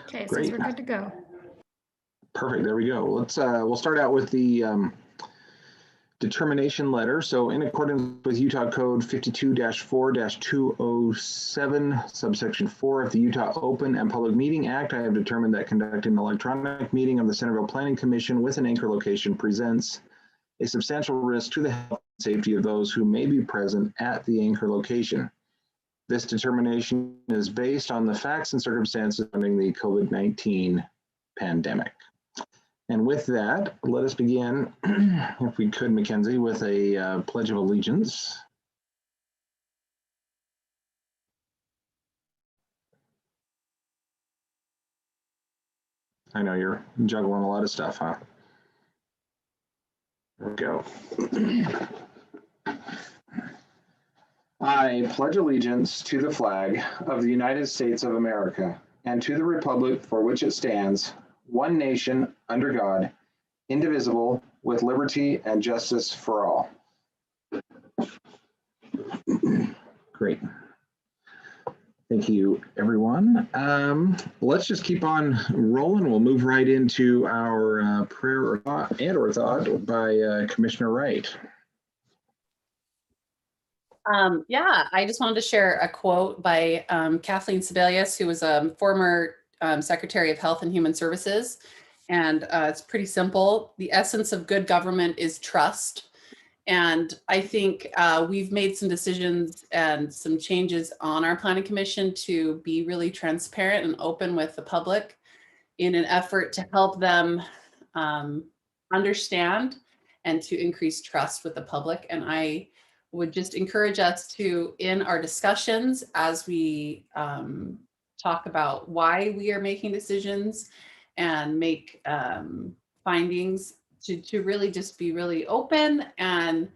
Okay, it says Great. we're good to go. Perfect. There we go. We'll start out with the determination letter. So in accordance with Utah Code 52-4-207, subsection 4 of the Utah Open and Public Meeting Act, I have determined that conducting an electronic meeting of the Centerville Planning Commission with an anchor location presents a substantial risk to the health and safety of those who may be present at the anchor location. This determination is based on the facts and circumstances surrounding the COVID-19 pandemic. And with that, let us begin, if we could, Mackenzie, with a Pledge of Allegiance. I know you're juggling a lot of stuff, huh? There we go. I pledge allegiance to the flag of the United States of America and to the republic for which it stands, one nation, under God, indivisible, with liberty and justice for all. Great. Thank you, everyone. Let's just keep on rolling. We'll move right into our prayer or thought by Commissioner Wright. I just wanted to share a quote by Kathleen Sebelius, who was a former Secretary of Health and Human Services. And it's pretty simple. The essence of good government is trust. And I think we've made some decisions and some changes on our planning commission to be really transparent and open with the public in an effort to help them understand and to increase trust with the public. And I would just encourage us to, in our discussions, as we talk about why we are making decisions and make findings, to really just be really open and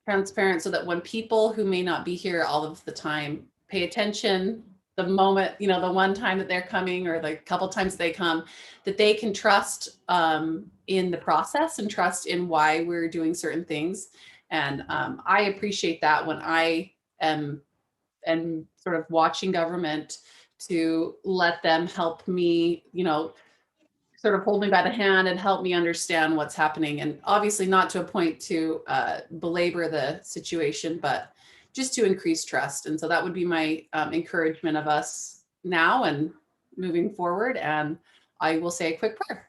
transparent, so that when people who may not be here all of the time pay attention, the moment, the one time that they're coming or the couple times they come, that they can trust in the process and trust in why we're doing certain things. And I appreciate that when I am sort of watching government, to let them help me, sort of hold me by the hand and help me understand what's happening. And obviously not to a point to belabor the situation, but just to increase trust. And so that would be my encouragement of us now and moving forward. And I will say a quick prayer.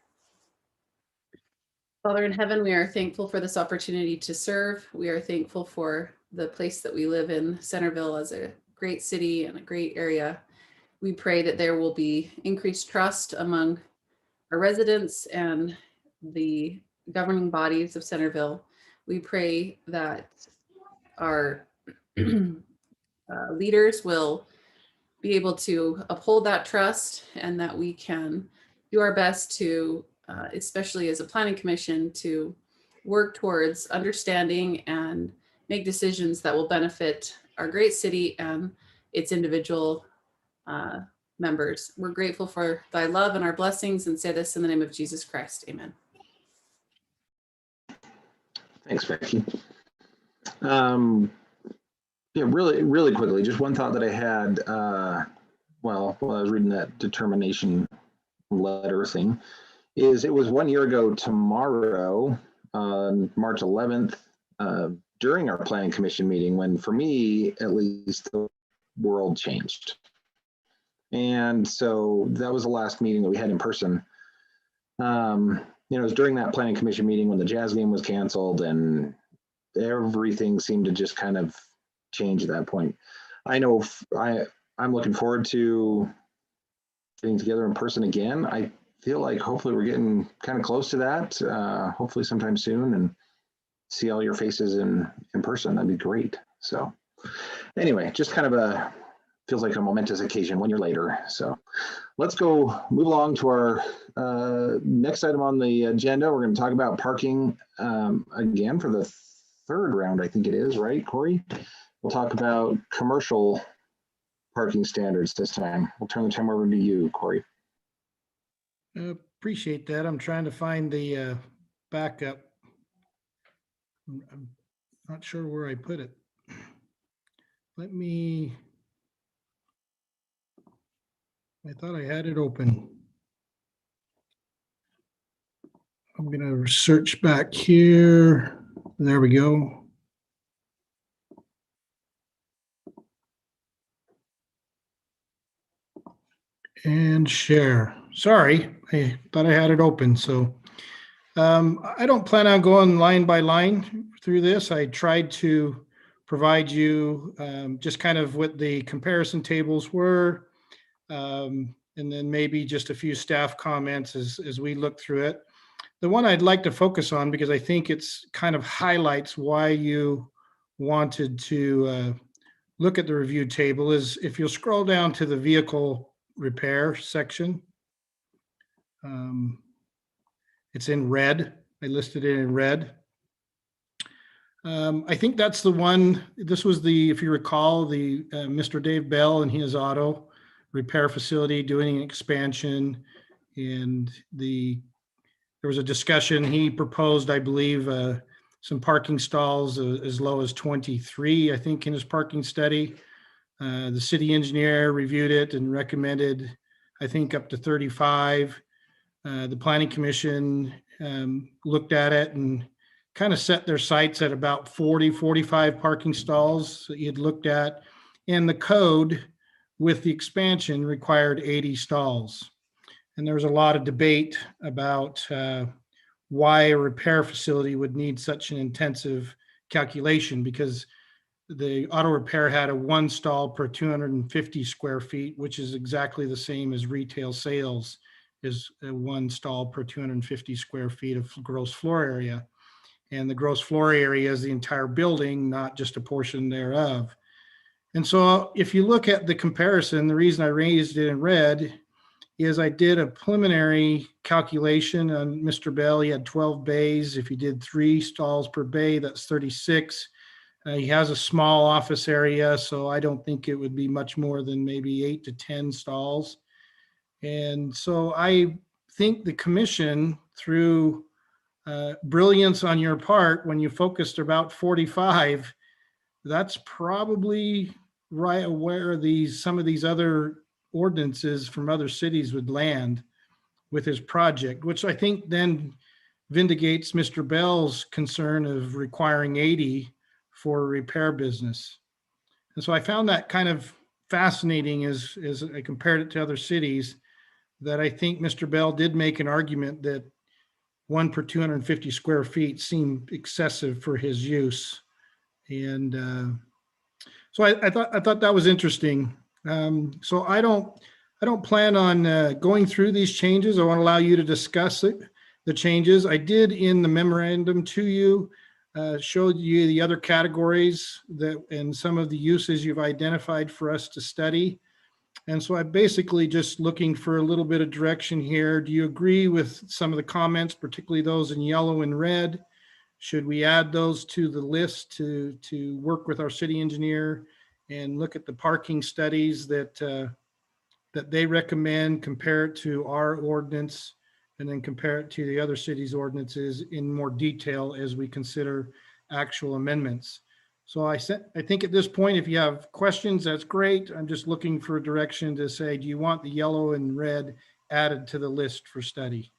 Father in heaven, we are thankful for this opportunity to serve. We are thankful for the place that we live in, Centerville, as a great city and a great area. We pray that there will be increased trust among our residents and the governing bodies of Centerville. We pray that our leaders will be able to uphold that trust, and that we can do our best to, especially as a planning commission, to work towards understanding and make decisions that will benefit our great city and its individual members. We're grateful for thy love and our blessings, and say this in the name of Jesus Christ. Amen. Thanks, Becky. Yeah, really quickly, just one thought that I had while I was reading that determination letter thing, is it was 1 year ago tomorrow, on March 11th, during our planning commission meeting, when, for me at least, the world changed. And so that was the last meeting that we had in person. It was during that planning commission meeting when the Jazz game was canceled and everything seemed to just kind of change at that point. I know I'm looking forward to getting together in person again. I feel like hopefully we're getting kind of close to that, hopefully sometime soon, and see all your faces in person. That'd be great. So anyway, just kind of feels like a momentous occasion 1 year later. So let's move along to our next item on the agenda. We're going to talk about parking again for the third round, I think it is, right, Corey? We'll talk about commercial parking standards this time. We'll turn the time over to you, Corey. Appreciate that. I'm trying to find the backup. I'm not sure where I put it. Let me I thought I had it open. I'm going to search back here. There we go. And share. Sorry, I thought I had it open. So I don't plan on going line by line through this. I tried to provide you just kind of what the comparison tables were, and then maybe just a few staff comments as we look through it. The one I'd like to focus on, because I think it's kind of highlights why you wanted to look at the review table, is if you'll scroll down to the vehicle repair section. It's in red. I listed it in red. I think that's the one. This was the, if you recall, the Mr. Dave Bell and his auto repair facility doing an expansion, and there was a discussion. He proposed, I believe, some parking stalls as low as 23, I think, in his parking study. The city engineer reviewed it and recommended, I think, up to 35. The planning commission looked at it and kind of set their sights at about 40, 45 parking stalls that he had looked at. And the code with the expansion required 80 stalls. And there was a lot of debate about why a repair facility would need such an intensive calculation, because the auto repair had a 1 stall per 250 square feet, which is exactly the same as retail sales is a 1 stall per 250 square feet of gross floor area. And the gross floor area is the entire building, not just a portion thereof. And so if you look at the comparison, the reason I raised it in red is I did a preliminary calculation on Mr. Bell. He had 12 bays. If you did 3 stalls per bay, that's 36. He has a small office area, so I don't think it would be much more than maybe 8 to 10 stalls. And so I think the commission, through brilliance on your part, when you focused about 45, that's probably right where some of these other ordinances from other cities would land with his project, which I think then vindicates Mr. Bell's concern of requiring 80 for a repair business. And so I found that kind of fascinating as I compared it to other cities, that I think Mr. Bell did make an argument that 1 per 250 square feet seemed excessive for his use. And so I thought that was interesting. So I don't plan on going through these changes. I want to allow you to discuss the changes. I did in the memorandum to you, showed you the other categories and some of the uses you've identified for us to study. And so I'm basically just looking for a little bit of direction here. Do you agree with some of the comments, particularly those in yellow and red? Should we add those to the list to work with our city engineer and look at the parking studies that they recommend, compare it to our ordinance, and then compare it to the other cities' ordinances in more detail as we consider actual amendments? So I think at this point, if you have questions, that's great. I'm just looking for a direction to say, do you want the yellow and red added to the list for study?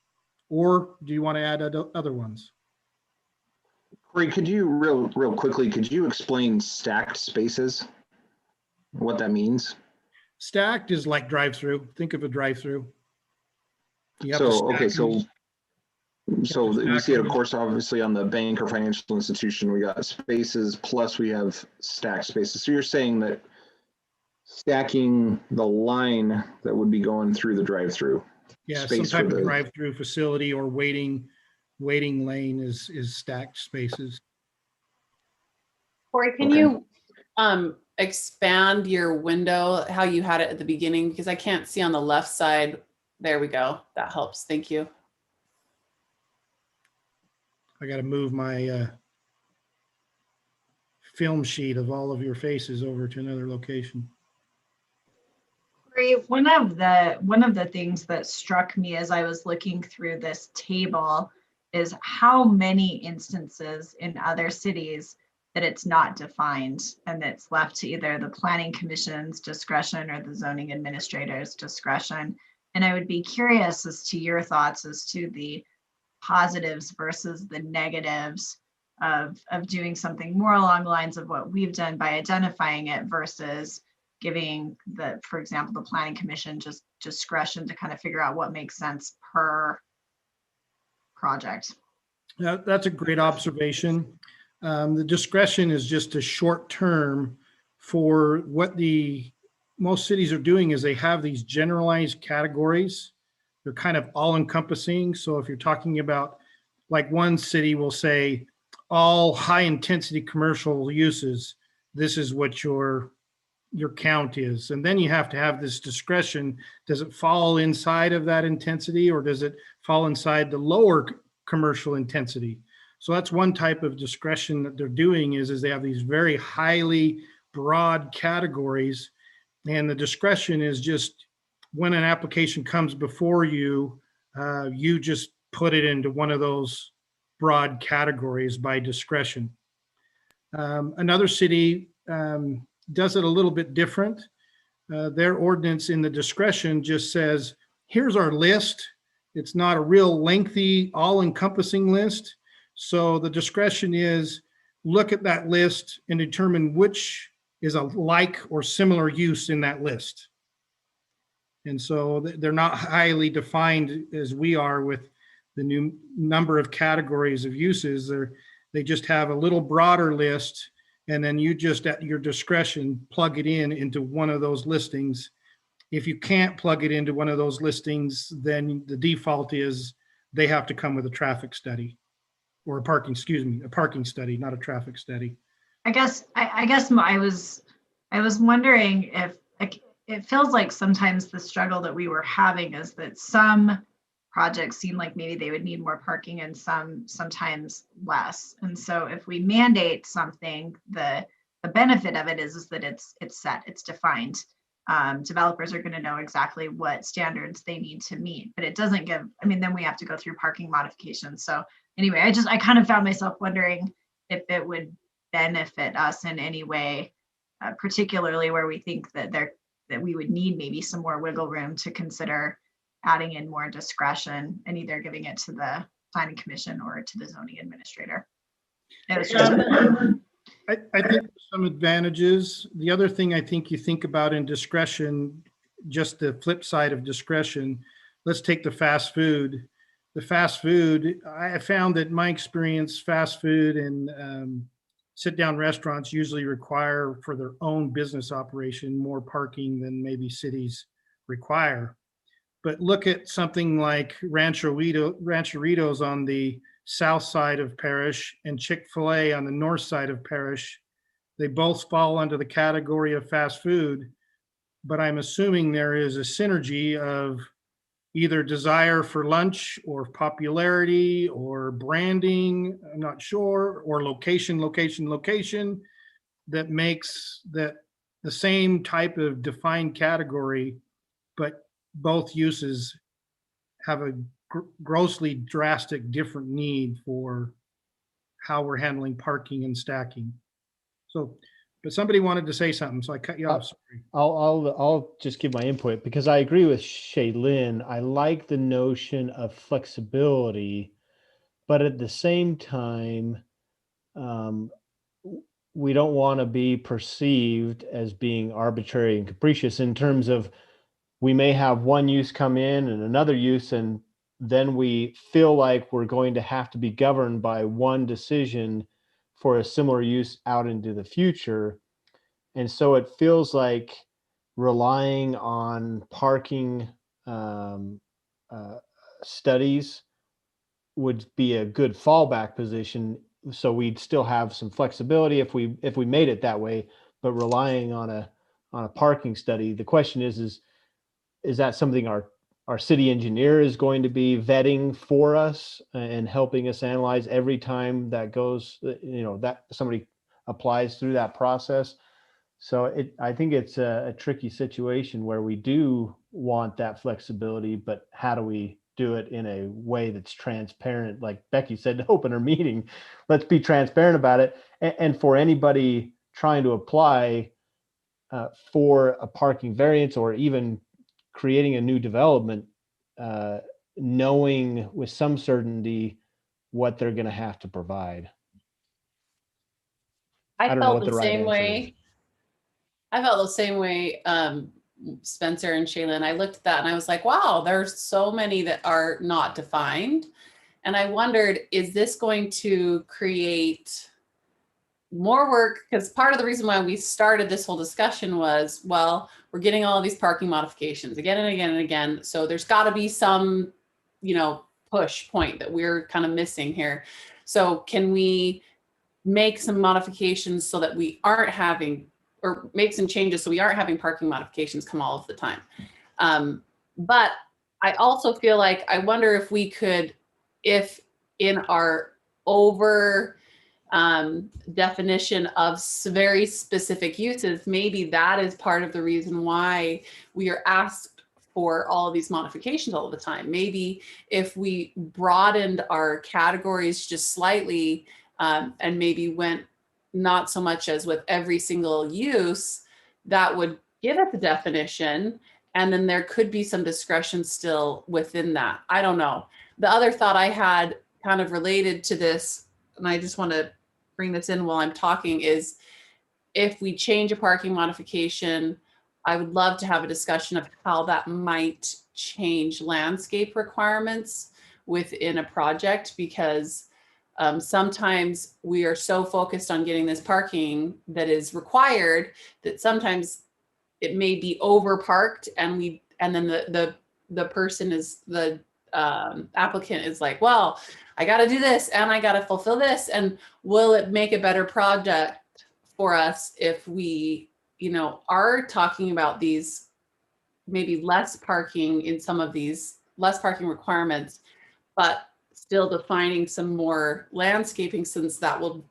Or do you want to add other ones? Corey, could you real quickly, could you explain stacked spaces? What that means? Stacked is like drive-through. Think of a drive-through. So we see it, of course, obviously on the bank or financial institution, we got spaces, plus we have stacked spaces. So you're saying that stacking the line that would be going through the drive-through. Yeah, some type of drive-through facility or waiting lane is stacked spaces. Corey, can you expand your window, how you had it at the beginning? Because I can't see on the left side. There we go. That helps. Thank you. I got to move my film sheet of all of your faces over to another location. One of the things that struck me as I was looking through this table is how many instances in other cities that it's not defined and it's left to either the planning commission's discretion or the zoning administrator's discretion. And I would be curious as to your thoughts as to the positives versus the negatives of doing something more along the lines of what we've done by identifying it versus giving the, for example, the planning commission just discretion to kind of figure out what makes sense per project. That's a great observation. The discretion is just a short term for what the most cities are doing is they have these generalized categories. They're kind of all encompassing. So if you're talking about, like, one city will say all high intensity commercial uses, this is what your count is. And then you have to have this discretion. Does it fall inside of that intensity, or does it fall inside the lower commercial intensity? So that's one type of discretion that they're doing is they have these very highly broad categories. And the discretion is just when an application comes before you, you just put it into one of those broad categories by discretion. Another city does it a little bit different. Their ordinance in the discretion just says, here's our list. It's not a real lengthy, all-encompassing list. So the discretion is look at that list and determine which is a like or similar use in that list. And so they're not highly defined as we are with the new number of categories of uses. They just have a little broader list, and then you just at your discretion plug it into one of those listings. If you can't plug it into one of those listings, then the default is they have to come with a traffic study or a parking study, not a traffic study. I guess I was wondering if, like, it feels like sometimes the struggle that we were having is that some projects seem like maybe they would need more parking and sometimes less. And so if we mandate something, the benefit of it is that it's set, it's defined. Developers are going to know exactly what standards they need to meet, but it doesn't give, I mean, then we have to go through parking modifications. So anyway, I kind of found myself wondering if it would benefit us in any way, particularly where we think that we would need maybe some more wiggle room to consider adding in more discretion and either giving it to the planning commission or to the zoning administrator. It was just I think there's some advantages. The other thing I think you think about in discretion, just the flip side of discretion, let's take the fast food. The fast food, I found that in my experience, fast food and sit-down restaurants usually require for their own business operation more parking than maybe cities require. But look at something like Rancheritos on the south side of Parrish and Chick-fil-A on the north side of Parrish. They both fall under the category of fast food, but I'm assuming there is a synergy of either desire for lunch or popularity or branding, I'm not sure, or location, that makes that the same type of defined category, but both uses have a grossly drastic different need for how we're handling parking and stacking. So, but somebody wanted to say something, so I cut you off. Sorry. I'll just give my input because I agree with Shaylin. I like the notion of flexibility, but at the same time, we don't want to be perceived as being arbitrary and capricious in terms of we may have one use come in and another use, and then we feel like we're going to have to be governed by one decision for a similar use out into the future. And so it feels like relying on parking studies would be a good fallback position. So we'd still have some flexibility if we made it that way, but relying on a parking study. The question is that something our city engineer is going to be vetting for us and helping us analyze every time that goes, that somebody applies through that process? So I think it's a tricky situation where we do want that flexibility, but how do we do it in a way that's transparent. Like Becky said to open her meeting, let's be transparent about it. And for anybody trying to apply for a parking variance or even creating a new development, knowing with some certainty what they're going to have to provide. I don't know felt what the the right same answer is. way. I felt the same way, Spencer and Shaylin. I looked at that and I was like, wow, there's so many that are not defined. And I wondered, is this going to create more work? Because part of the reason why we started this whole discussion was, well, we're getting all of these parking modifications again and again and again. So there's got to be some, push point that we're kind of missing here. So can we make some modifications so that we aren't having, or make some changes so we aren't having parking modifications come all of the time? But I also feel like, I wonder if we could, if in our over definition of very specific uses, maybe that is part of the reason why we are asked for all of these modifications all the time. Maybe if we broadened our categories just slightly, and maybe went not so much as with every single use, that would give it the definition. And then there could be some discretion still within that. I don't know. The other thought I had kind of related to this, and I just want to bring this in while I'm talking, is if we change a parking modification, I would love to have a discussion of how that might change landscape requirements within a project, because sometimes we are so focused on getting this parking that is required that sometimes it may be over parked, and then the person is, the applicant is like, well, I got to do this and I got to fulfill this. And will it make a better project for us if we, are talking about these maybe less parking in some of these less parking requirements, but still defining some more landscaping, since that will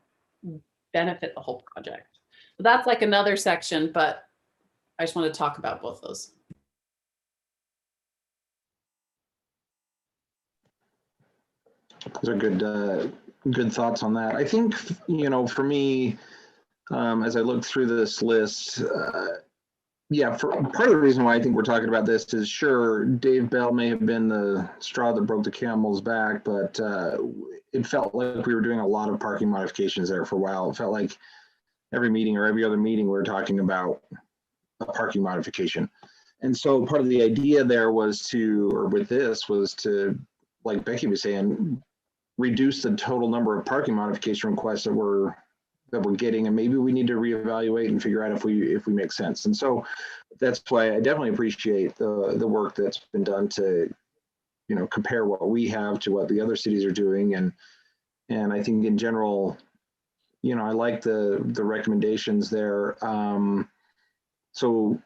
benefit the whole project. So that's like another section, but I just want to talk about both those. Those are good thoughts on that. I think, for me, as I look through this list, for part of the reason why I think we're talking about this is, sure, Dave Bell may have been the straw that broke the camel's back, but it felt like we were doing a lot of parking modifications there for a while. It felt like every meeting or every other meeting we were talking about a parking modification. And so part of the idea there was to, like Becky was saying, reduce the total number of parking modification requests that we're getting, and maybe we need to reevaluate and figure out if we make sense. And so that's why I definitely appreciate the work that's been done to, compare what we have to what the other cities are doing. And I think in general, I like the recommendations there. So,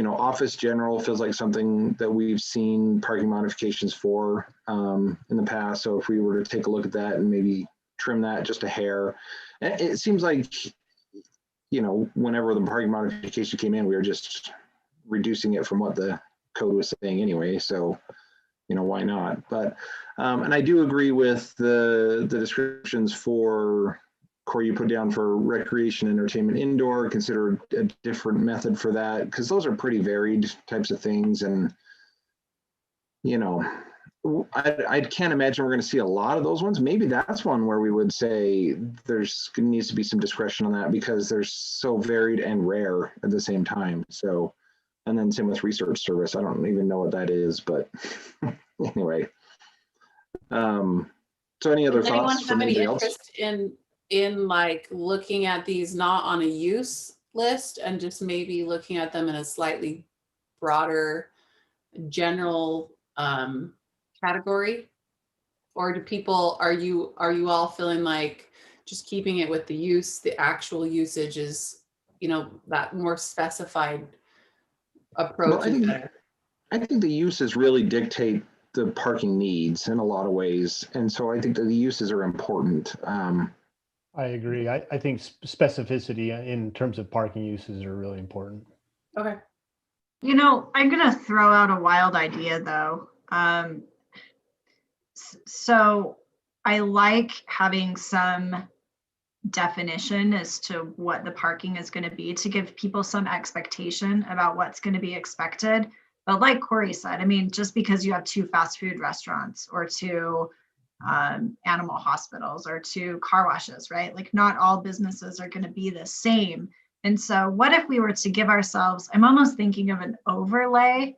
office general feels like something that we've seen parking modifications for in the past. So if we were to take a look at that and maybe trim that just a hair, it seems like, whenever the parking modification came in, we were just reducing it from what the code was saying anyway. So, why not? But, and I do agree with the descriptions for, Corey, you put down for recreation, entertainment, indoor, consider a different method for that, because those are pretty varied types of things. And, I can't imagine we're going to see a lot of those ones. Maybe that's one where we would say needs to be some discretion on that, because they're so varied and rare at the same time. So, and then same with research service. I don't even know what that is, but anyway. So any other Does anyone thoughts have from any anybody else? interest in like looking at these not on a use list and just maybe looking at them in a slightly broader general category? Or are you all feeling like just keeping it with the use, the actual usage is, that more specified approach is better? I think the uses really dictate the parking needs in a lot of ways. And so I think that the uses are important. I agree. I think specificity in terms of parking uses are really important. Okay. I'm going to throw out a wild idea, though. So I like having some definition as to what the parking is going to be to give people some expectation about what's going to be expected. But like Corey said, I mean, just because you have 2 fast food restaurants or 2 animal hospitals or 2 car washes, right? Like not all businesses are going to be the same. And so what if we were to give ourselves, I'm almost thinking of an overlay,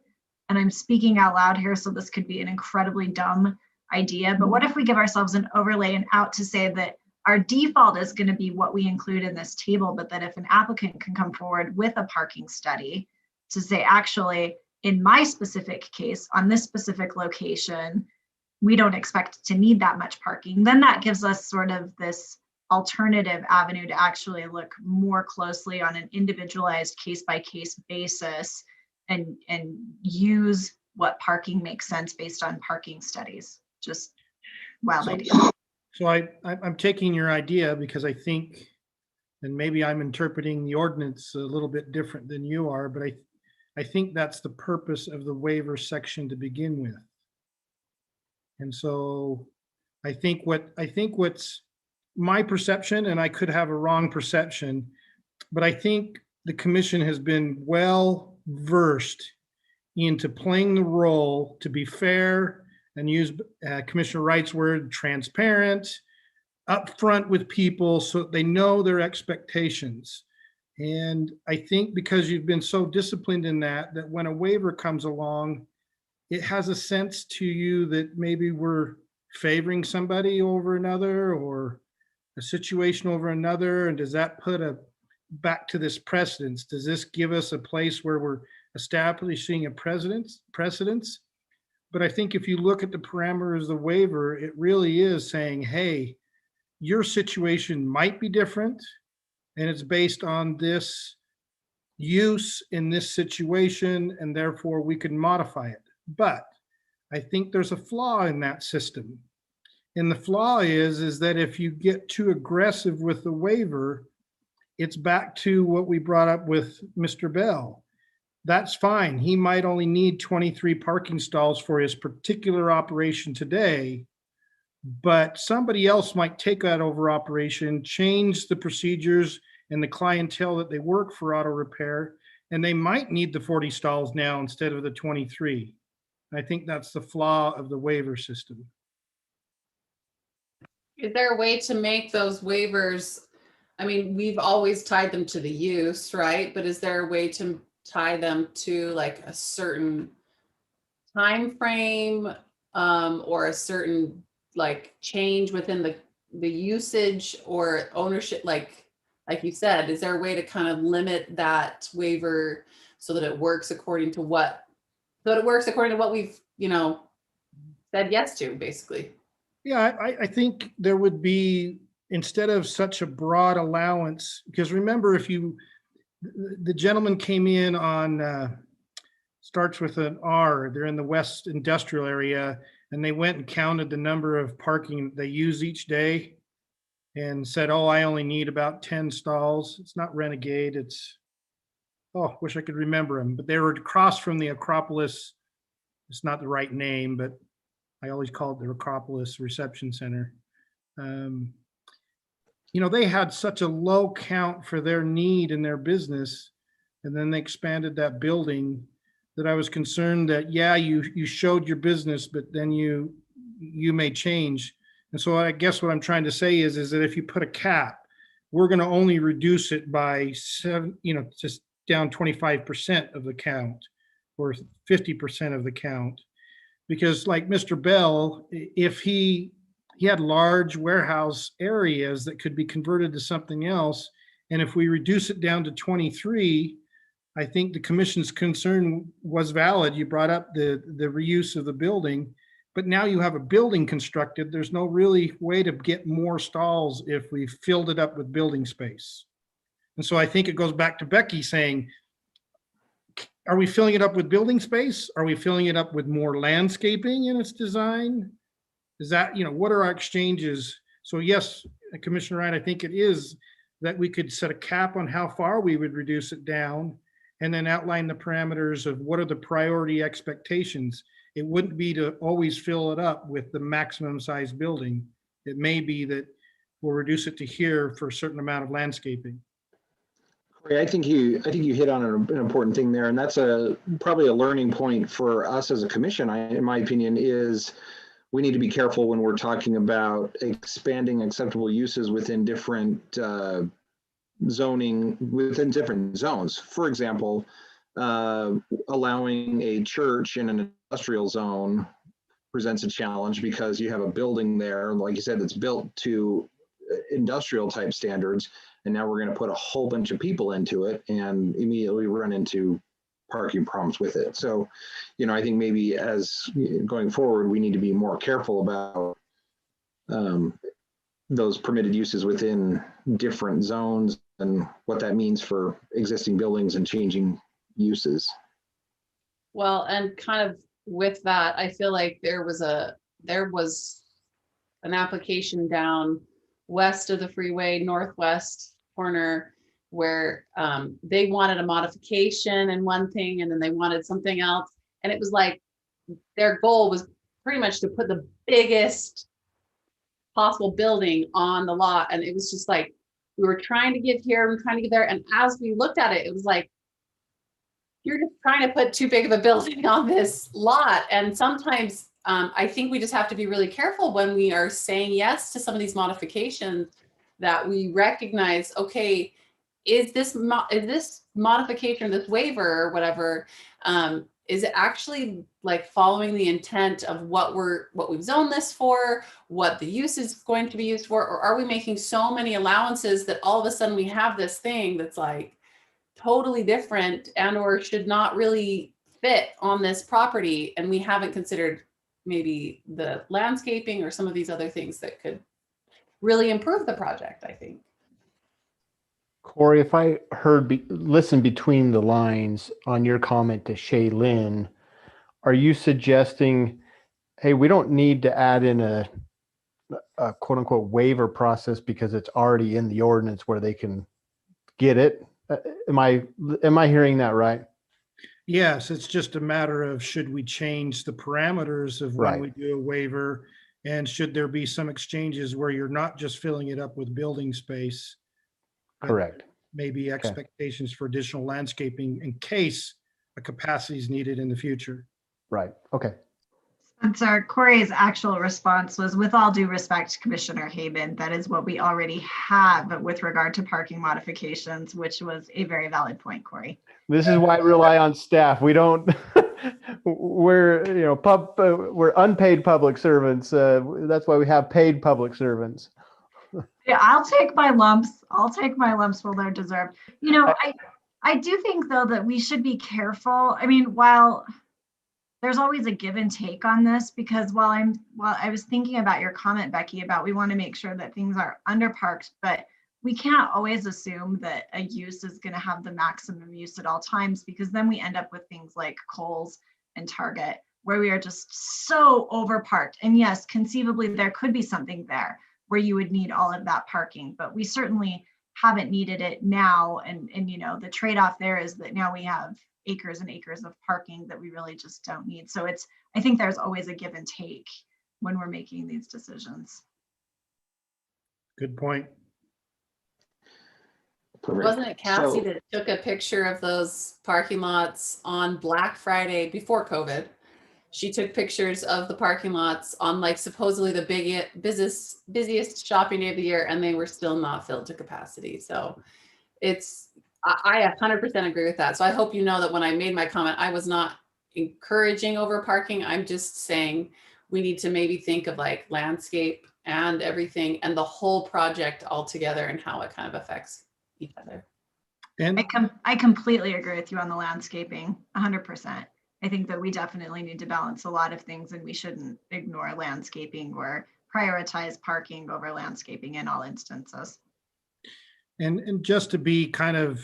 and I'm speaking out loud here, so this could be an incredibly dumb idea, but what if we give ourselves an overlay and out to say that our default is going to be what we include in this table, but that if an applicant can come forward with a parking study to say, actually, in my specific case, on this specific location, we don't expect to need that much parking, then that gives us sort of this alternative avenue to actually look more closely on an individualized case-by-case basis and use what parking makes sense based on parking studies. Just wild idea. So I'm taking your idea because I think, and maybe I'm interpreting the ordinance a little bit different than you are, but I think that's the purpose of the waiver section to begin with. And so I think what's my perception, and I could have a wrong perception, but I think the commission has been well versed into playing the role to be fair and use Commissioner Wright's word, transparent, upfront with people so they know their expectations. And I think because you've been so disciplined in that when a waiver comes along, it has a sense to you that maybe we're favoring somebody over another or a situation over another. And does that put back to this precedence? Does this give us a place where we're establishing a precedence? But I think if you look at the parameters of the waiver, it really is saying, hey, your situation might be different, and it's based on this use in this situation, and therefore we can modify it. But I think there's a flaw in that system. And the flaw is that if you get too aggressive with the waiver, it's back to what we brought up with Mr. Bell. That's fine. He might only need 23 parking stalls for his particular operation today, but somebody else might take that over operation, change the procedures and the clientele that they work for auto repair, and they might need the 40 stalls now instead of the 23. I think that's the flaw of the waiver system. Is there a way to make those waivers? I mean, we've always tied them to the use, right? But is there a way to tie them to like a certain time frame or a certain like change within the usage or ownership? Like you said, is there a way to kind of limit that waiver so that it works according to what we've, said yes to, basically? Yeah, I think there would be, instead of such a broad allowance, because remember, the gentleman came in on, starts with an R, they're in the West Industrial area, and they went and counted the number of parking they use each day and said, oh, I only need about 10 stalls. It's not Renegade, it's, oh, wish I could remember them, but they were across from the Acropolis. It's not the right name, but I always call it the Acropolis Reception Center. They had such a low count for their need in their business, and then they expanded that building, that I was concerned that, yeah, you showed your business, but then you may change. And so I guess what I'm trying to say is that if you put a cap, we're going to only reduce it by just down 25% of the count or 50% of the count. Because like Mr. Bell, if he had large warehouse areas that could be converted to something else, and if we reduce it down to 23, I think the commission's concern was valid. You brought up the reuse of the building, but now you have a building constructed. There's no really way to get more stalls if we filled it up with building space. And so I think it goes back to Becky saying, are we filling it up with building space? Are we filling it up with more landscaping in its design? Is that, what are our exchanges? So yes, Commissioner Wright, I think it is that we could set a cap on how far we would reduce it down and then outline the parameters of what are the priority expectations. it wouldn't be to always fill it up with the maximum size building. It may be that we'll reduce it to here for a certain amount of landscaping. Corey, I think you hit on an important thing there, and that's probably a learning point for us as a commission. In my opinion, is we need to be careful when we're talking about expanding acceptable uses within different zoning, within different zones. For example, allowing a church in an industrial zone presents a challenge because you have a building there, like you said, that's built to industrial type standards, and now we're going to put a whole bunch of people into it and immediately run into parking problems with it. So, I think maybe as going forward, we need to be more careful about those permitted uses within different zones and what that means for existing buildings and changing uses. Well, and kind of with that, I feel like there was an application down west of the freeway, northwest corner, where they wanted a modification and one thing, and then they wanted something else. And it was like, their goal was pretty much to put the biggest possible building on the lot. And it was just like, we were trying to get here, and trying to get there. And as we looked at it, it was like, you're just trying to put too big of a building on this lot. And sometimes I think we just have to be really careful when we are saying yes to some of these modifications, that we recognize, okay, is this modification, this waiver or whatever, is it actually like following the intent of what we've zoned this for, what the use is going to be used for, or are we making so many allowances that all of a sudden we have this thing that's like totally different and or should not really fit on this property, and we haven't considered maybe the landscaping or some of these other things that could really improve the project, I think. Corey, if I listen between the lines on your comment to Shaylin, are you suggesting, hey, we don't need to add in a quote unquote waiver process because it's already in the ordinance where they can get it? Am I hearing that right? Yes, it's just a matter of, should we change the parameters of when we do a waiver, and should there be some exchanges where you're not just filling it up with building space? Correct. Maybe expectations for additional landscaping in case a capacity is needed in the future. Right. Okay. Spencer, Corey's actual response was, with all due respect, Commissioner Haben, that is what we already have with regard to parking modifications, which was a very valid point, Corey. This is why I rely on staff. We don't, we're unpaid public servants. That's why we have paid public servants. Yeah, I'll take my lumps. I'll take my lumps while they're deserved. I do think though that we should be careful. I mean, while there's always a give and take on this, because while I was thinking about your comment, Becky, about we want to make sure that things are underparked, but we can't always assume that a use is going to have the maximum use at all times, because then we end up with things like Kohl's and Target, where we are just so overparked. And yes, conceivably there could be something there where you would need all of that parking, but we certainly haven't needed it now. And the trade-off there is that now we have acres and acres of parking that we really just don't need. So I think there's always a give and take when we're making these decisions. Good point. Perfect. Wasn't it Cassie that took a picture of those parking lots on Black Friday before COVID? She took pictures of the parking lots on like supposedly the busiest shopping day of the year, and they were still not filled to capacity. So I 100% agree with that. So I hope you know that when I made my comment, I was not encouraging over parking. I'm just saying we need to maybe think of like landscape and everything and the whole project all together and how it kind of affects each other. And I completely agree with you on the landscaping, 100%. I think that we definitely need to balance a lot of things, and we shouldn't ignore landscaping or prioritize parking over landscaping in all instances. And just to be kind of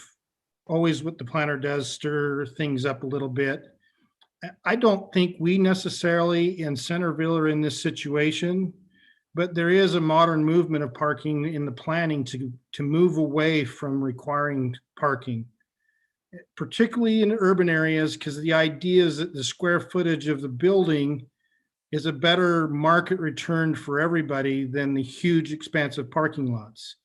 always what the planner does, stir things up a little bit. I don't think we necessarily in Centerville are in this situation, but there is a modern movement of parking in the planning to move away from requiring parking. particularly in urban areas, because the idea is that the square footage of the building is a better market return for everybody than the huge expansive parking lots.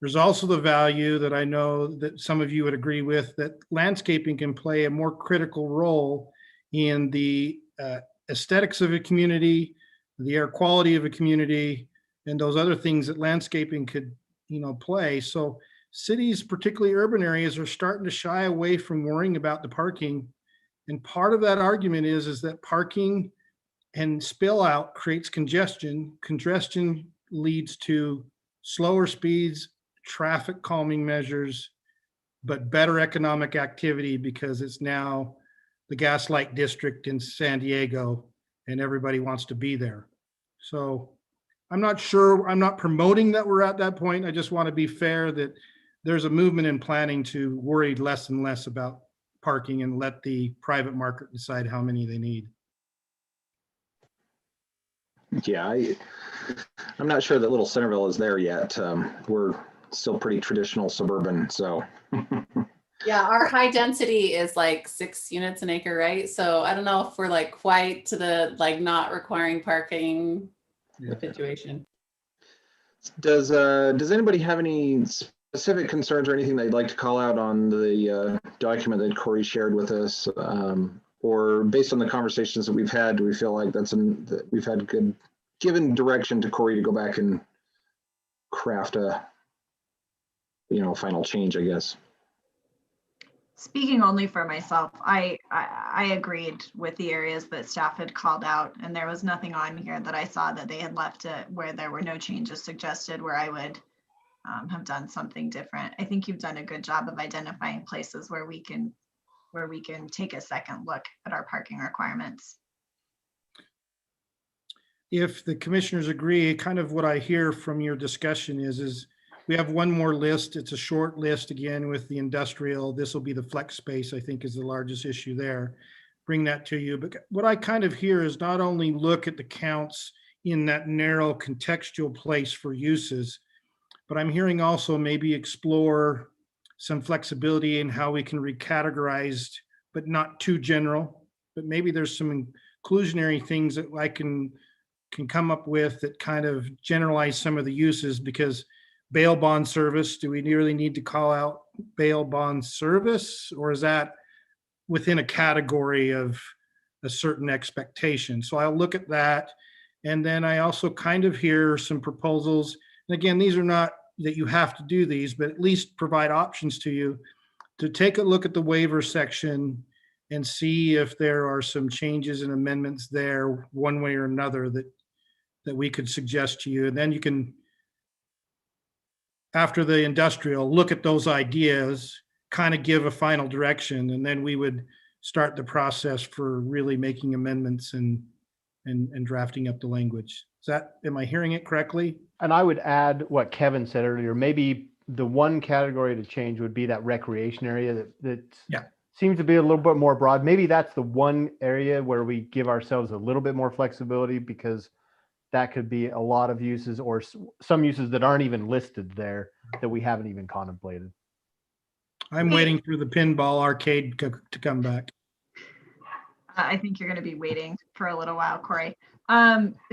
There's also the value that I know that some of you would agree with, that landscaping can play a more critical role in the aesthetics of a community, the air quality of a community, and those other things that landscaping could, play. So cities, particularly urban areas, are starting to shy away from worrying about the parking. And part of that argument is that parking and spill out creates congestion. Congestion leads to slower speeds, traffic calming measures, but better economic activity because it's now the Gaslight District in San Diego and everybody wants to be there. So I'm not sure, I'm not promoting that we're at that point. I just want to be fair that there's a movement in planning to worry less and less about parking and let the private market decide how many they need. Yeah, I'm not sure that little Centerville is there yet. We're still pretty traditional suburban, so. Yeah, our high density is like 6 units an acre, right? So I don't know if we're like quite to the like not requiring parking situation. Does anybody have any specific concerns or anything they'd like to call out on the document that Corey shared with us? Or based on the conversations that we've had, do we feel like that we've had good given direction to Corey to go back and craft a final change, I guess? Speaking only for myself, I agreed with the areas that staff had called out, and there was nothing on here that I saw that they had left it where there were no changes suggested where I would have done something different. I think you've done a good job of identifying places where we can take a second look at our parking requirements. If the commissioners agree, kind of what I hear from your discussion is we have one more list. It's a short list again with the industrial. This will be the flex space, I think, is the largest issue there. Bring that to you. But what I kind of hear is not only look at the counts in that narrow contextual place for uses, but I'm hearing also maybe explore some flexibility in how we can recategorize, but not too general. But maybe there's some inclusionary things that I can come up with that kind of generalize some of the uses, because bail bond service, do we really need to call out bail bond service, or is that within a category of a certain expectation? So I'll look at that. And then I also kind of hear some proposals. And again, these are not that you have to do these, but at least provide options to you to take a look at the waiver section and see if there are some changes and amendments there one way or another that we could suggest to you. And then you can, after the industrial, look at those ideas, kind of give a final direction, and then we would start the process for really making amendments and drafting up the language. Am I hearing it correctly? And I would add what Kevin said earlier. Maybe the one category to change would be that recreation area that seems to be a little bit more broad. Maybe that's the one area where we give ourselves a little bit more flexibility, because that could be a lot of uses or some uses that aren't even listed there that we haven't even contemplated. I'm waiting for the pinball arcade to come back. I think you're going to be waiting for a little while, Corey.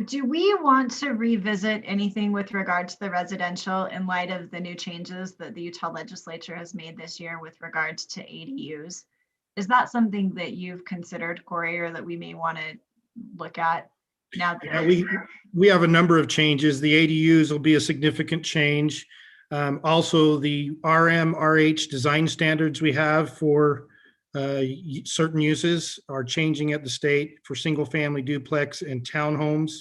Do we want to revisit anything with regard to the residential in light of the new changes that the Utah legislature has made this year with regards to ADUs? Is that something that you've considered, Corey, or that we may want to look at now? We have a number of changes. The ADUs will be a significant change. Also, the RM, RH design standards we have for certain uses are changing at the state for single family duplex and townhomes.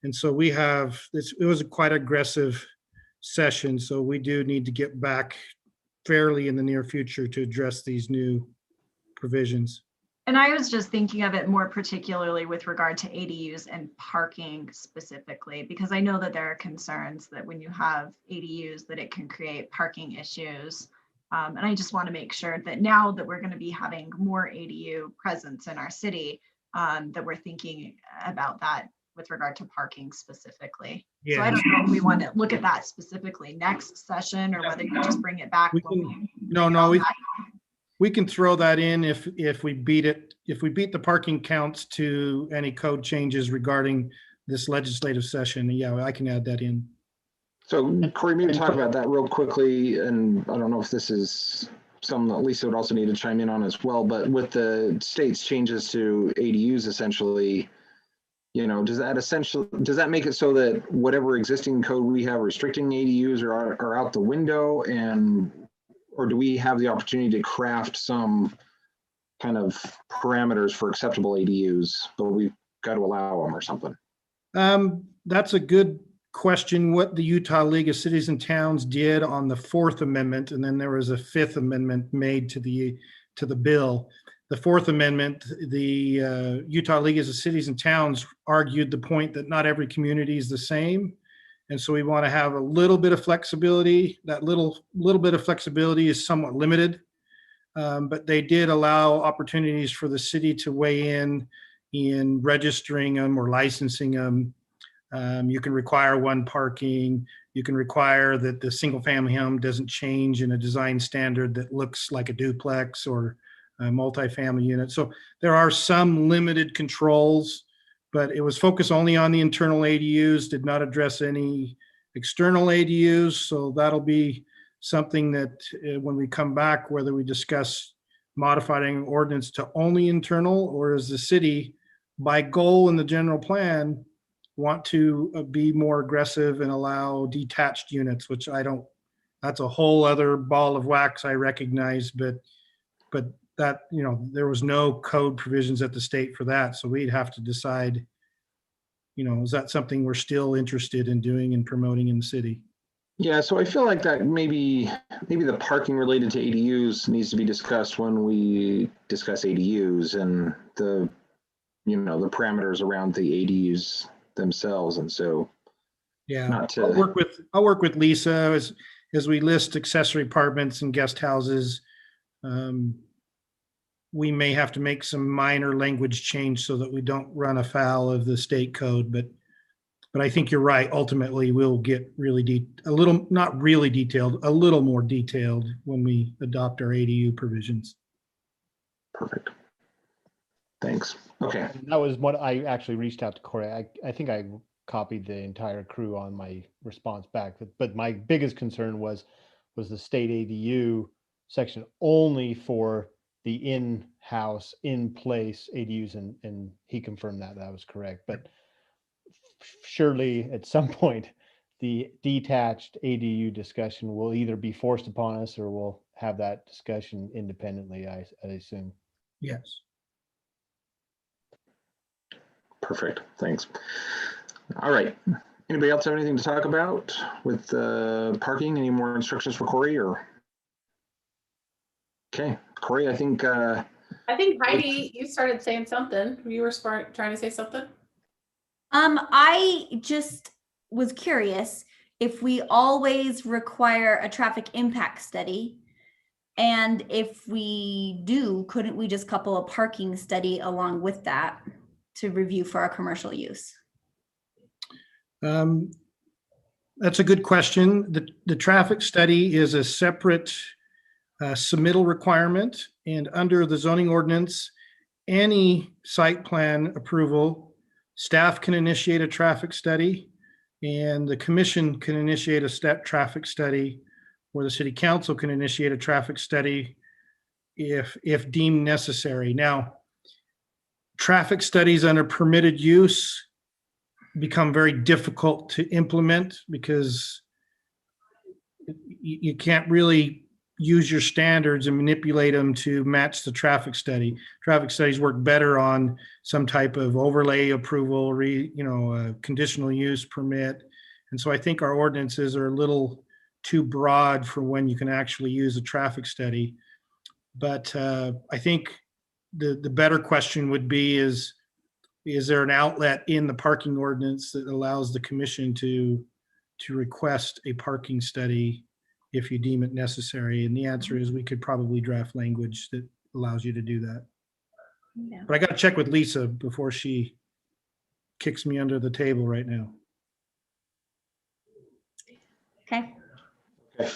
And so we have this, it was a quite aggressive session. So we do need to get back fairly in the near future to address these new provisions. And I was just thinking of it more particularly with regard to ADUs and parking specifically, because I know that there are concerns that when you have ADUs that it can create parking issues. And I just want to make sure that now that we're going to be having more ADU presence in our city, that we're thinking about that with regard to parking specifically. Yeah. So I don't know if we want to look at that specifically next session or whether you just bring it back. we can throw that in if we beat it, if we beat the parking counts to any code changes regarding this legislative session. Yeah, I can add that in. So Corey, maybe talk about that real quickly. And I don't know if this is something that Lisa would also need to chime in on as well, but with the state's changes to ADUs, essentially, you know, does that make it so that whatever existing code we have restricting ADUs are out the window, or do we have the opportunity to craft some kind of parameters for acceptable ADUs, but we've got to allow them or something? That's a good question. What the Utah League of Cities and Towns did on the Fourth Amendment, and then there was a Fifth Amendment made to the bill. The Fourth Amendment, the Utah League of Cities and Towns argued the point that not every community is the same. And so we want to have a little bit of flexibility. That little bit of flexibility is somewhat limited, but they did allow opportunities for the city to weigh in registering them or licensing them. You can require one parking. You can require that the single family home doesn't change in a design standard that looks like a duplex or a multifamily unit. So there are some limited controls, but it was focused only on the internal ADUs, did not address any external ADUs. So that'll be something that when we come back, whether we discuss modifying ordinance to only internal, or as the city by goal in the general plan want to be more aggressive and allow detached units, which that's a whole other ball of wax, I recognize, but that, you know, there was no code provisions at the state for that. So we'd have to decide, you know, is that something we're still interested in doing and promoting in the city? Yeah, so I feel like that maybe the parking related to ADUs needs to be discussed when we discuss ADUs and the parameters around the ADUs themselves. And so, yeah, I'll work with Lisa as we list accessory apartments and guest houses. We may have to make some minor language change so that we don't run afoul of the state code, but I think you're right. Ultimately, we'll get a little more detailed when we adopt our ADU provisions. Perfect. Thanks. Okay. That was what I actually reached out to Corey. I think I copied the entire crew on my response back, but my biggest concern was the state ADU section only for the in-house, in-place ADUs, and he confirmed that was correct. But surely at some point, the detached ADU discussion will either be forced upon us or we'll have that discussion independently, I assume. Yes. Perfect. Thanks. All right. Anybody else have anything to talk about with parking? Any more instructions for Corey or? Okay, Corey, I think Heidi, you started saying something. You were trying to say something? I just was curious if we always require a traffic impact study, and if we do, couldn't we just couple a parking study along with that to review for our commercial use? That's a good question. The traffic study is a separate submittal requirement, and under the zoning ordinance, any site plan approval, staff can initiate a traffic study, and the commission can initiate a traffic study, or the city council can initiate a traffic study if deemed necessary. Now, traffic studies under permitted use become very difficult to implement because you can't really use your standards and manipulate them to match the traffic study. Traffic studies work better on some type of overlay approval, conditional use permit. And so I think our ordinances are a little too broad for when you can actually use a traffic study. But I think the better question would be is there an outlet in the parking ordinance that allows the commission to request a parking study if you deem it necessary? And the answer is we could probably draft language that allows you to do that. Yeah. But I got to check with Lisa before she kicks me under the table right now. Okay. Okay.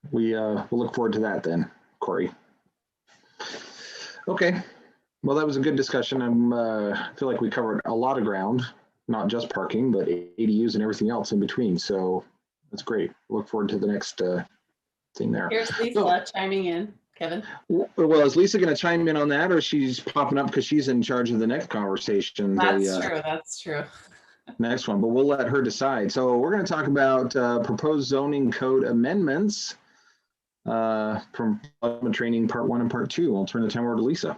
We'll look forward to that then, Corey. Okay. Well, that was a good discussion. I feel like we covered a lot of ground, not just parking, but ADUs and everything else in between. So that's great. Look forward to the next thing there. Here's Lisa chiming in. Kevin. Well, is Lisa going to chime in on that, or she's popping up because she's in charge of the next conversation? That's true. That's true. Next one, but we'll let her decide. So we're going to talk about proposed zoning code amendments from training part 1 and part 2. I'll turn the time over to Lisa.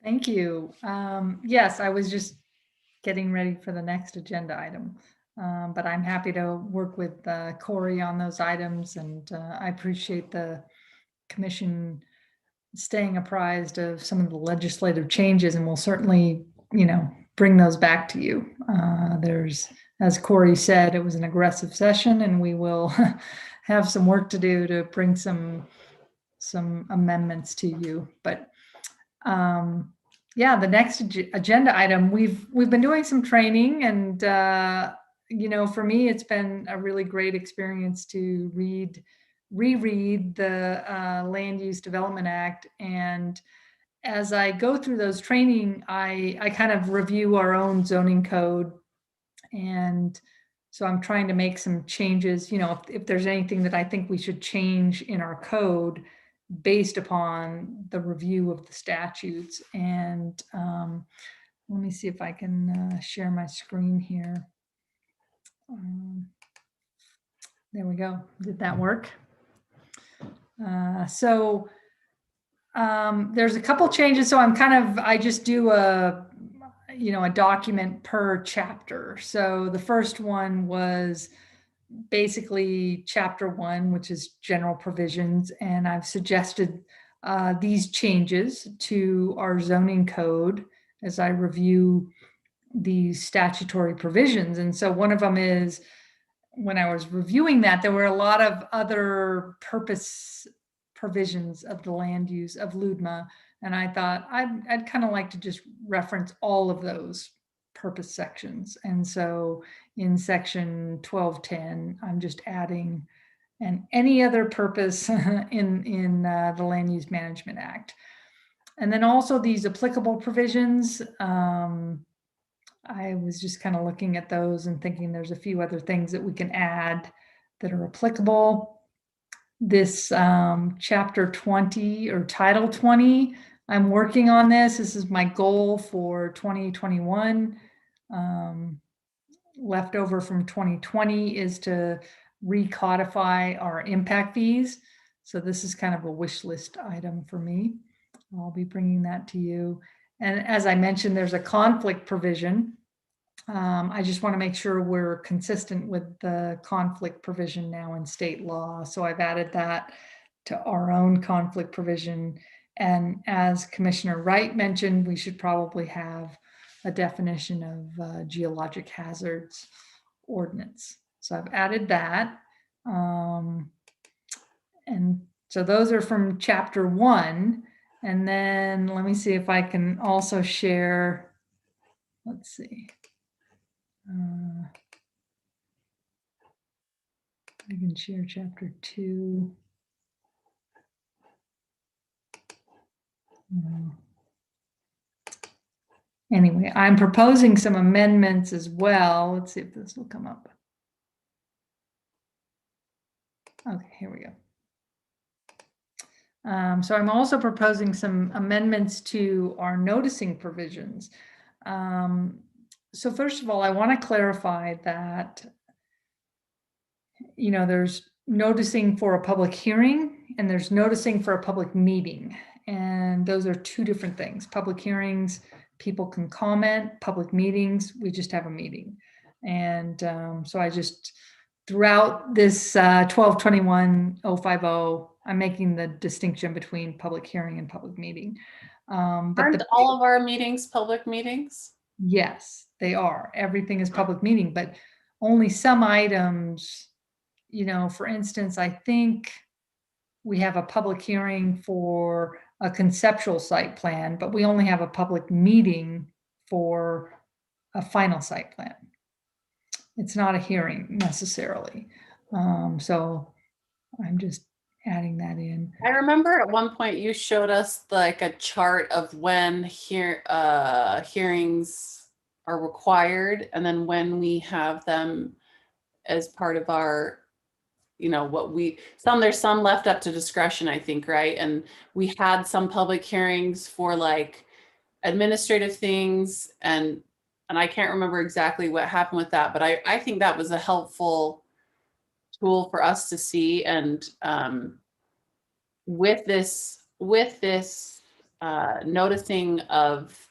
Thank you. Yes, I was just getting ready for the next agenda item, but I'm happy to work with Corey on those items, and I appreciate the commission staying apprised of some of the legislative changes, and we'll certainly, bring those back to you. There's, as Corey said, it was an aggressive session, and we will have some work to do to bring some amendments to you. But yeah, the next agenda item, we've been doing some training, and for me, it's been a really great experience to reread the Land Use Development Act. And as I go through those training, I kind of review our own zoning code. And so I'm trying to make some changes, if there's anything that I think we should change in our code based upon the review of the statutes. And let me see if I can share my screen here. There we go. Did that work? So there's a couple changes. So I just do a document per chapter. So the first one was basically chapter 1, which is general provisions. And I've suggested these changes to our zoning code as I review these statutory provisions. And so one of them is, when I was reviewing that, there were a lot of other purpose provisions of the land use of LUDMA. And I thought I'd kind of like to just reference all of those purpose sections. And so in section 1210, I'm just adding and any other purpose in the Land Use Management Act. And then also these applicable provisions, I was just kind of looking at those and thinking there's a few other things that we can add that are applicable. This chapter 20 or title 20, I'm working on this. This is my goal for 2021. Leftover from 2020 is to recodify our impact fees. So this is kind of a wish list item for me. I'll be bringing that to you. And as I mentioned, there's a conflict provision. I just want to make sure we're consistent with the conflict provision now in state law. So I've added that to our own conflict provision. And as Commissioner Wright mentioned, we should probably have a definition of geologic hazards ordinance. So I've added that. And so those are from chapter 1. And then let me see if I can also share, let's see. I can share chapter 2. Anyway, I'm proposing some amendments as well. Let's see if this will come up. Okay, here we go. So I'm also proposing some amendments to our noticing provisions. So first of all, I want to clarify that, there's noticing for a public hearing and there's noticing for a public meeting. And those are two different things. Public hearings, people can comment. Public meetings, we just have a meeting. And so I just, throughout this 1221-050, I'm making the distinction between public hearing and public meeting. Aren't all of our meetings public meetings? Yes, they are. Everything is public meeting, but only some items, for instance, I think we have a public hearing for a conceptual site plan, but we only have a public meeting for a final site plan. It's not a hearing necessarily. So I'm just adding that in. I remember at one point you showed us like a chart of when hearings are required and then when we have them as part of our, there's some left up to discretion, I think, right? And we had some public hearings for like administrative things and I can't remember exactly what happened with that, but I think that was a helpful tool for us to see. And with this noticing of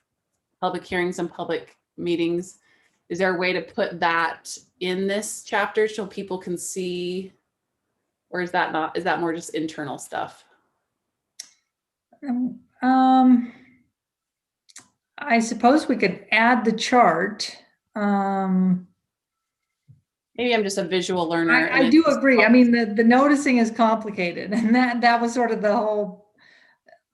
public hearings and public meetings, is there a way to put that in this chapter so people can see, or is that more just internal stuff? I suppose we could add the chart. Maybe I'm just a visual learner. I do agree. I mean, the noticing is complicated, and that was sort of the whole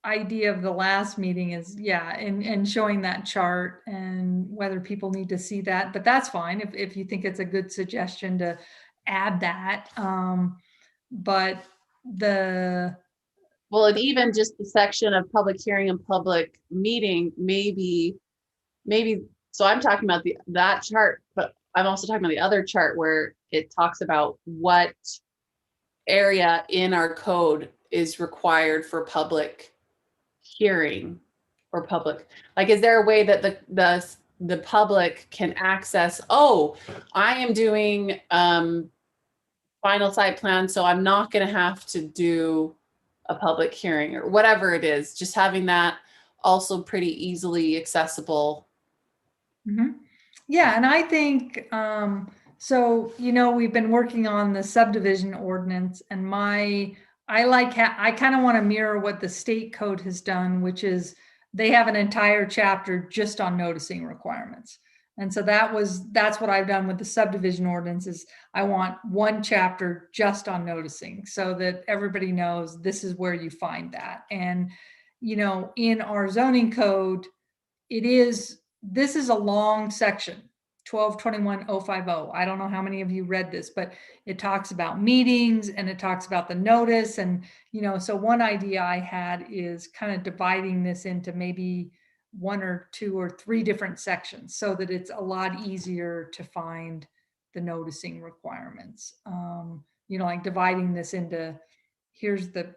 idea of the last meeting is, yeah, and showing that chart and whether people need to see that, but that's fine if you think it's a good suggestion to add that. But well, even just the section of public hearing and public meeting, maybe, so I'm talking about that chart, but I'm also talking about the other chart where it talks about what area in our code is required for public hearing or public, like, is there a way that the public can access, oh, I am doing final site plan, so I'm not going to have to do a public hearing or whatever it is, just having that also pretty easily accessible. Mm-hmm. Yeah, and I think, so, we've been working on the subdivision ordinance, and I kind of want to mirror what the state code has done, which is they have an entire chapter just on noticing requirements. And so that's what I've done with the subdivision ordinance is I want one chapter just on noticing so that everybody knows this is where you find that. And, in our zoning code, this is a long section, 1221-050. I don't know how many of you read this, but it talks about meetings and it talks about the notice. And, so one idea I had is kind of dividing this into maybe 1 or 2 or 3 different sections so that it's a lot easier to find the noticing requirements. Like dividing this into here's the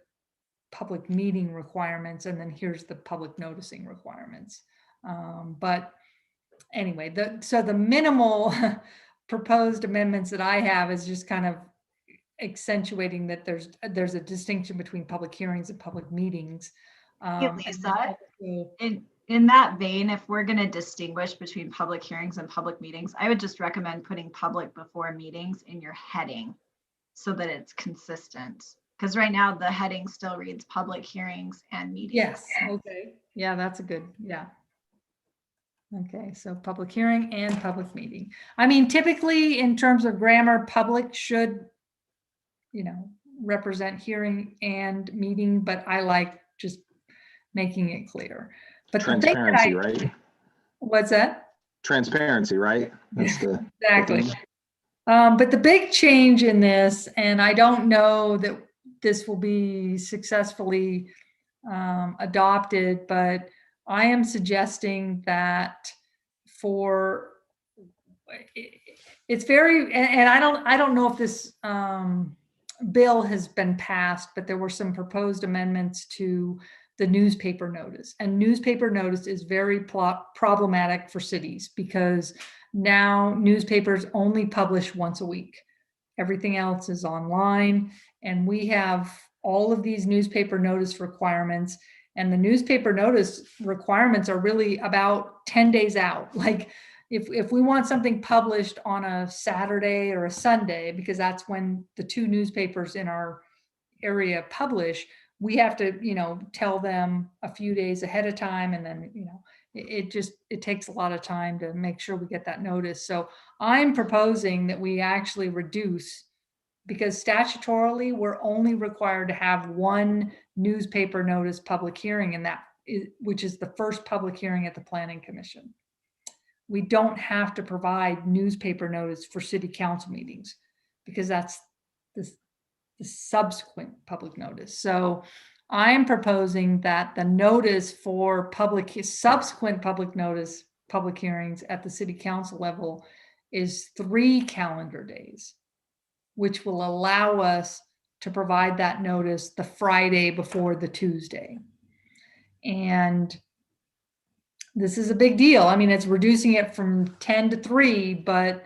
public meeting requirements and then here's the public noticing requirements. But anyway, so the minimal proposed amendments that I have is just kind of accentuating that there's a distinction between public hearings and public meetings. Hey, Lisa, in that vein, if we're going to distinguish between public hearings and public meetings, I would just recommend putting public before meetings in your heading so that it's consistent. Because right now the heading still reads public hearings and meetings. Yes. Okay. Yeah, that's a good, yeah. Okay, so public hearing and public meeting. I mean, typically in terms of grammar, public should, represent hearing and meeting, but I like just making it clear. But transparency, right? What's that? Transparency, right? That's the exactly. But the big change in this, and I don't know that this will be successfully adopted, but I am suggesting that it's very, and I don't know if this bill has been passed, but there were some proposed amendments to the newspaper notice. And newspaper notice is very problematic for cities because now newspapers only publish once a week. Everything else is online. And we have all of these newspaper notice requirements. And the newspaper notice requirements are really about 10 days out. Like if we want something published on a Saturday or a Sunday, because that's when the 2 newspapers in our area publish, we have to, tell them a few days ahead of time. And then, it takes a lot of time to make sure we get that notice. So I'm proposing that we actually reduce, because statutorily we're only required to have 1 newspaper notice public hearing, and which is the first public hearing at the Planning Commission. We don't have to provide newspaper notice for city council meetings because that's the subsequent public notice. So I'm proposing that the notice for subsequent public notice, public hearings at the city council level is 3 calendar days, which will allow us to provide that notice the Friday before the Tuesday. And this is a big deal. I mean, it's reducing it from 10 to 3, but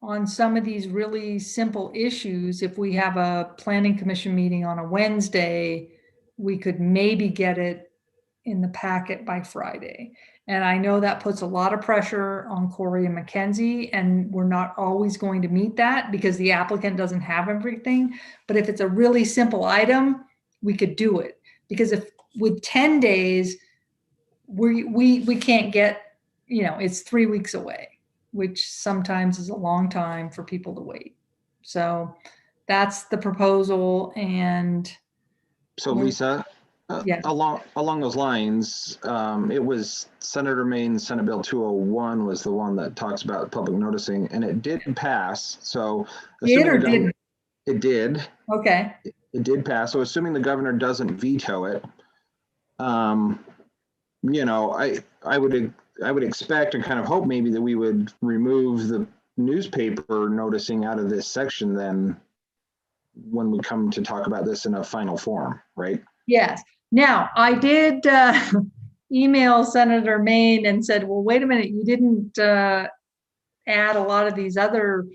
on some of these really simple issues, if we have a planning commission meeting on a Wednesday, we could maybe get it in the packet by Friday. And I know that puts a lot of pressure on Corey and Mackenzie, and we're not always going to meet that because the applicant doesn't have everything. But if it's a really simple item, we could do it. Because if with 10 days, we can't get, it's 3 weeks away, which sometimes is a long time for people to wait. So that's the proposal. And So Lisa, yeah, along those lines, it was Senator Maine's Senate Bill 201 was the one that talks about public noticing, and it did pass. So did or didn't? It did. Okay. It did pass. So assuming the governor doesn't veto it, I would expect and kind of hope maybe that we would remove the newspaper noticing out of this section then when we come to talk about this in a final form, right? Yes. Now, I did email Senator Maine and said, well, wait a minute, you didn't add a lot of these other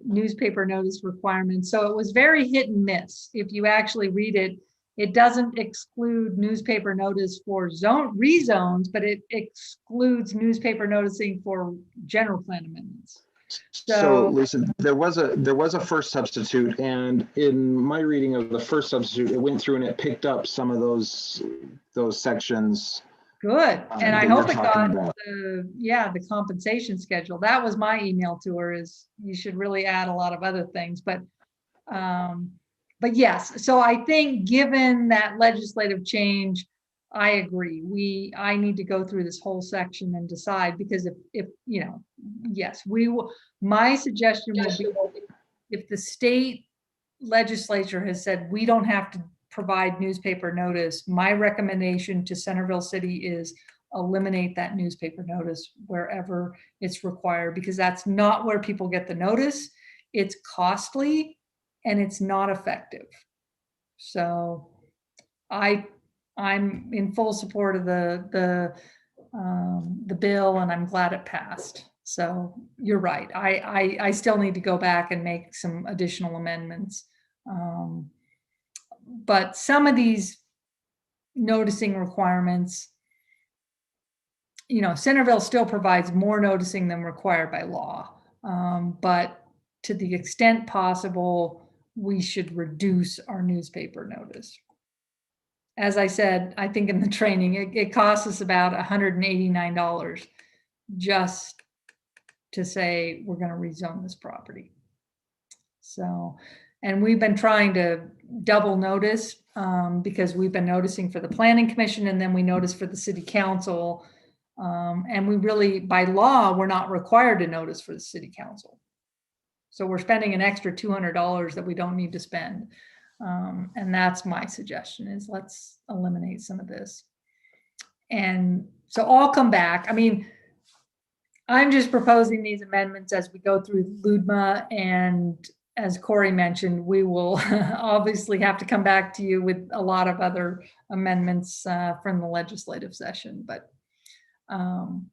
newspaper notice requirements. So it was very hit and miss. If you actually read it, it doesn't exclude newspaper notice for rezones, but it excludes newspaper noticing for general plan amendments. So Lisa, there was a first substitute, and in my reading of the first substitute, it went through and it picked up some of those sections. Good, and I hope it got the compensation schedule. That was my email to her, is you should really add a lot of other things, but yes. So I think given that legislative change, I agree. I need to go through this whole section and decide, because if yes, we will. My suggestion would be, if the state legislature has said we don't have to provide newspaper notice, my recommendation to Centerville City is eliminate that newspaper notice wherever it's required, because that's not where people get the notice. It's costly and it's not effective. So I'm in full support of the bill, and I'm glad it passed. So you're right. I still need to go back and make some additional amendments. But some of these noticing requirements, Centerville still provides more noticing than required by law. But to the extent possible, we should reduce our newspaper notice. As I said, I think in the training, it costs us about $189 just to say we're going to rezone this property. So, and we've been trying to double notice because we've been noticing for the planning commission, and then we notice for the city council. And we really, by law, we're not required to notice for the city council. So we're spending an extra $200 that we don't need to spend. And that's my suggestion, is let's eliminate some of this. And so I'll come back. I mean, I'm just proposing these amendments as we go through LUDMA, and as Corey mentioned, we will obviously have to come back to you with a lot of other amendments from the legislative session. But and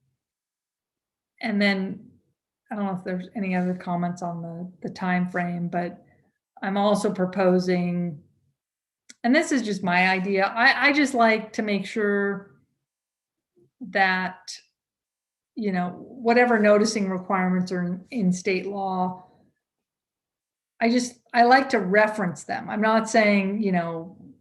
then I don't know if there's any other comments on the time frame, but I'm also proposing, and this is just my idea, I just like to make sure that, whatever noticing requirements are in state law, I like to reference them. I'm not saying,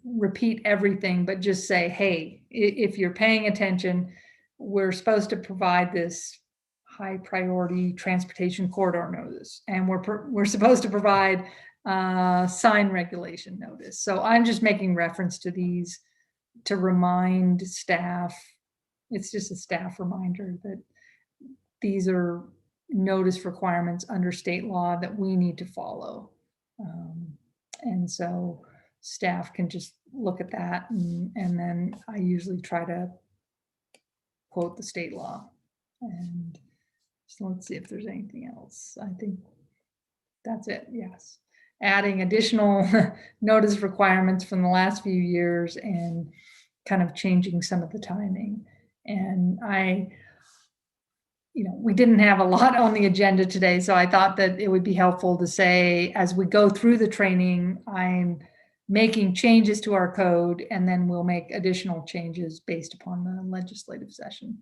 repeat everything, but just say, hey, if you're paying attention, we're supposed to provide this high priority transportation corridor notice, and we're supposed to provide sign regulation notice. So I'm just making reference to these to remind staff. It's just a staff reminder that these are notice requirements under state law that we need to follow. And so staff can just look at that, and then I usually try to quote the state law. And so let's see if there's anything else. I think that's it, yes. Adding additional notice requirements from the last few years and kind of changing some of the timing. And we didn't have a lot on the agenda today, so I thought that it would be helpful to say, as we go through the training, I'm making changes to our code, and then we'll make additional changes based upon the legislative session,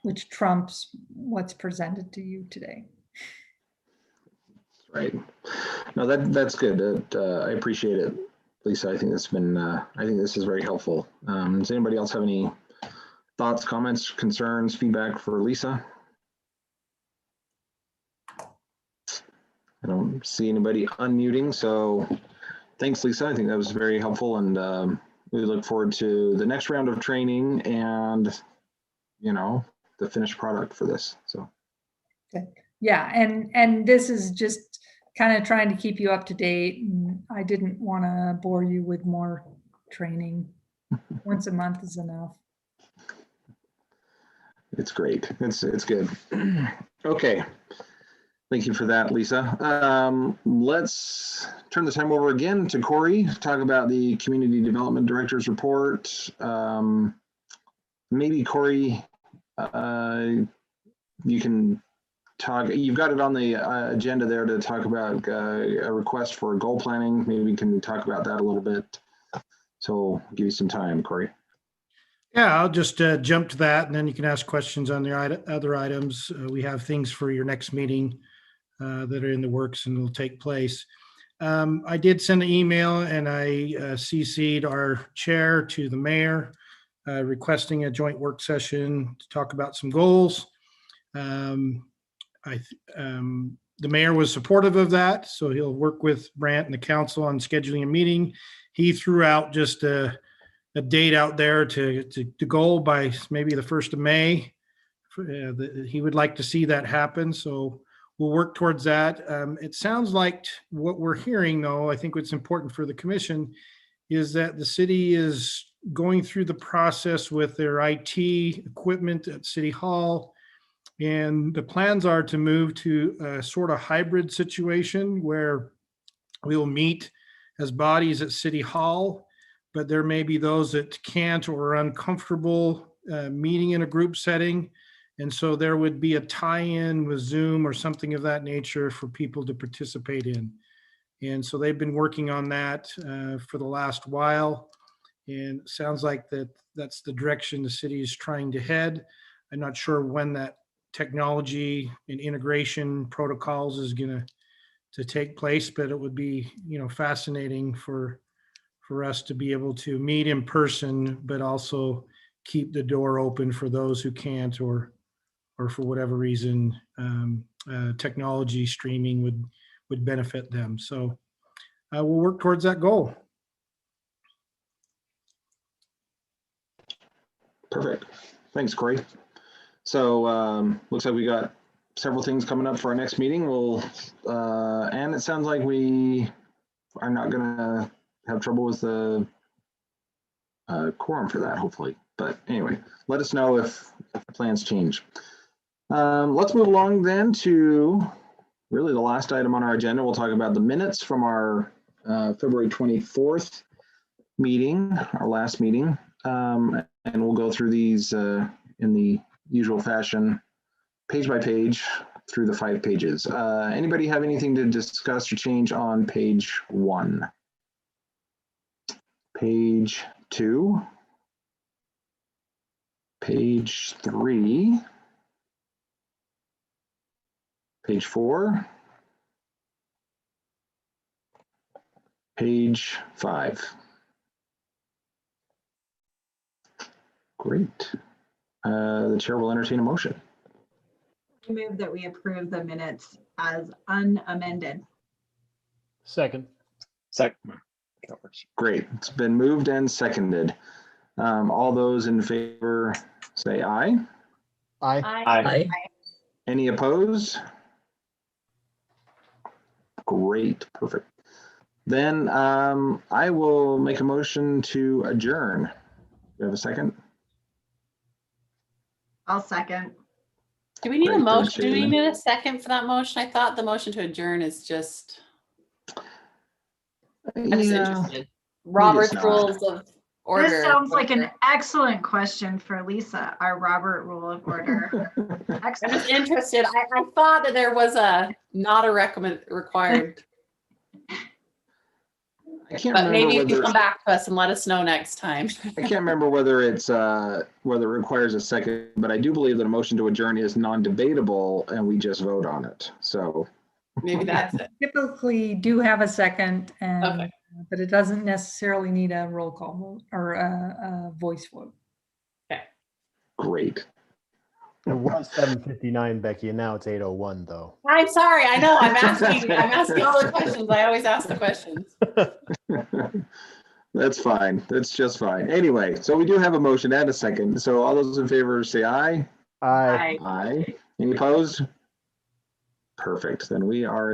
which trumps what's presented to you today. Right. No, that's good. I appreciate it, Lisa. I think this is very helpful. Does anybody else have any thoughts, comments, concerns, feedback for Lisa? I don't see anybody unmuting, so thanks, Lisa. I think that was very helpful, and we look forward to the next round of training and, the finished product for this. So. Okay. Yeah, and this is just kind of trying to keep you up to date. And I didn't want to bore you with more training. Once a month is enough. It's great. It's good. Okay. Thank you for that, Lisa. Let's turn the time over again to Corey to talk about the Community Development Director's report. Maybe Corey, you can talk. You've got it on the agenda there to talk about a request for goal planning. Maybe we can talk about that a little bit. So I'll give you some time, Corey. Yeah, I'll just jump to that, and then you can ask questions on the other items. We have things for your next meeting that are in the works and will take place. I did send an email, and I CC'd our chair to the mayor requesting a joint work session to talk about some goals. The mayor was supportive of that, so he'll work with Brant and the council on scheduling a meeting. He threw out just a date out there to goal by maybe the 1st of May. He would like to see that happen, so we'll work towards that. It sounds like what we're hearing, though, I think what's important for the commission is that the city is going through the process with their IT equipment at City Hall, and the plans are to move to a sort of hybrid situation where we will meet as bodies at City Hall, but there may be those that can't or are uncomfortable meeting in a group setting. And so there would be a tie-in with Zoom or something of that nature for people to participate in. And so they've been working on that for the last while. And it sounds like that's the direction the city is trying to head. I'm not sure when that technology and integration protocols is going to take place, but it would be, fascinating for us to be able to meet in person, but also keep the door open for those who can't or for whatever reason, technology streaming would benefit them. So we'll work towards that goal. Perfect. Thanks, Corey. So looks like we got several things coming up for our next meeting. And it sounds like we are not going to have trouble with the quorum for that, hopefully. But anyway, let us know if plans change. Let's move along then to really the last item on our agenda. We'll talk about the minutes from our February 24th meeting, our last meeting. And we'll go through these in the usual fashion, page by page, through the 5 pages. Anybody have anything to discuss or change on page 1? Page 2? Page 3? Page 4? Page 5? Great. The chair will entertain a motion. I move that we approve the minutes as unamended. Second. Great. It's been moved and seconded. All those in favor say aye. Aye. Aye. Any opposed? Great, perfect. Then I will make a motion to adjourn. Do you have a second? I'll second. Do we need a Great, thanks, motion? Do we Shannon. need a second for that motion? I thought the motion to adjourn is just, I'm just interested. Robert's not. rules of order. This sounds like an whatever. excellent question for Lisa, our Robert Rule of Order. I'm Excellent. just interested. I thought that there was not a recommend required, I can't but maybe you remember can whether come back to us and let us know next time. I can't remember whether it's whether it requires a second, but I do believe that a motion to adjourn is non-debatable and we just vote on it. So Maybe that's it. Typically do have a second, and Okay. but it doesn't necessarily need a roll call vote or a voice vote. great. It was 7:59, Becky, and now it's 8:01 though. I'm sorry. I know. I'm asking all the questions. I always ask the questions. That's fine. That's just fine. Anyway, so we do have a motion and a second. So all those in favor say aye. Aye. Bye. Aye. Any opposed? Perfect. Then we are